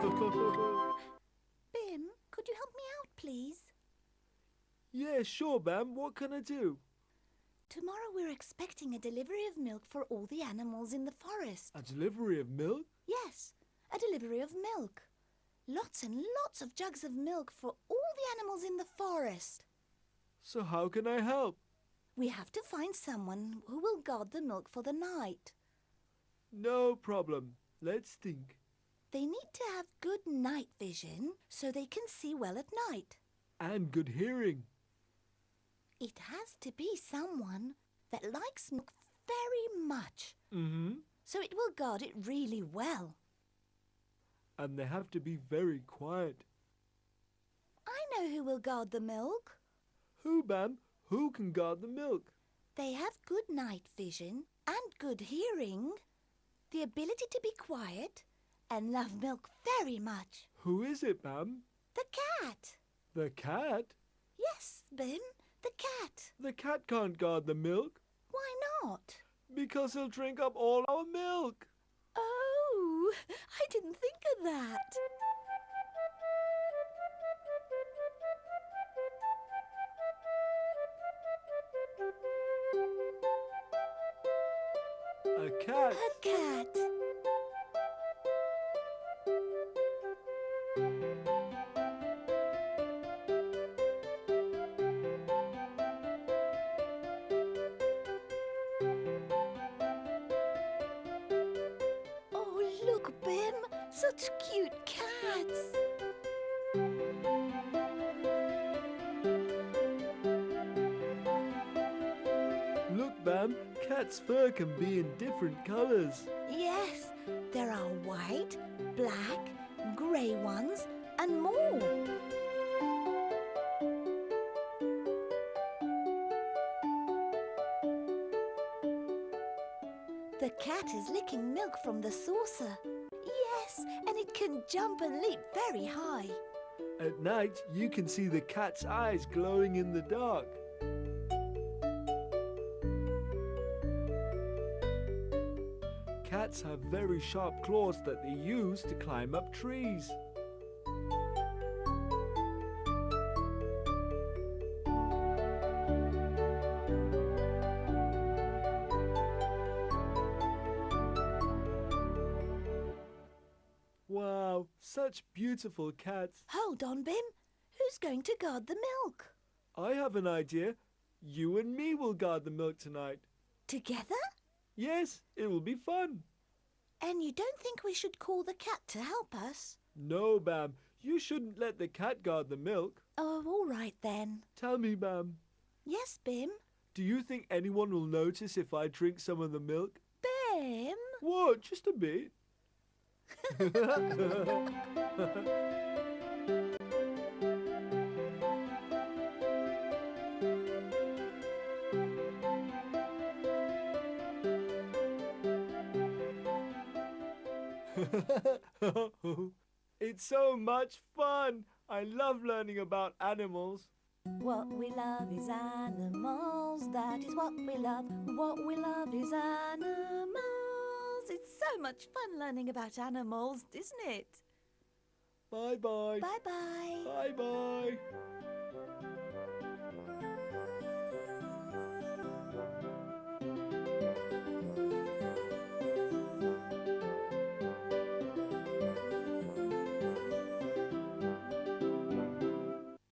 Bim, could you help me out, please? Yeah, sure, Bam. What can I do? Tomorrow we're expecting a delivery of milk for all the animals in the forest. A delivery of milk? Yes, a delivery of milk. Lots and lots of jugs of milk for all the animals in the forest. So how can I help? We have to find someone who will guard the milk for the night. No problem. Let's think. They need to have good night vision so they can see well at night. And good hearing. It has to be someone that likes milk very much, so it will guard it really well. And they have to be very quiet. I know who will guard the milk. Who, Bam? Who can guard the milk? They have good night vision and good hearing, the ability to be quiet and love milk very much. Who is it, Bam? The cat. The cat? Yes, Bim, the cat. The cat can't guard the milk. Why not? Because he'll drink up all our milk. Oh, I didn't think of that. A cat? A cat. Oh, look, Bim, such cute cats. Look, Bam, cat's fur can be in different colours. Yes, there are white, black, grey ones and more. The cat is licking milk from the saucer. Yes, and it can jump and leap very high. At night, you can see the cat's eyes glowing in the dark. Cats have very sharp claws that they use to climb up trees. Wow, such beautiful cats. Hold on, Bim. Who's going to guard the milk? I have an idea. You and me will guard the milk tonight. Together? Yes, it will be fun. And you don't think we should call the cat to help us? No, Bam, you shouldn't let the cat guard the milk. Oh, all right then. Tell me, Bam, Yes, Bim. do you think anyone will notice if I drink some of the milk? Bim? What, just a bit? It's so much fun! I love learning about animals. What we love is animals, that is what we love. What we love is animals. It's so much fun learning about animals, isn't it? Bye-bye. Bye-bye. Bye-bye.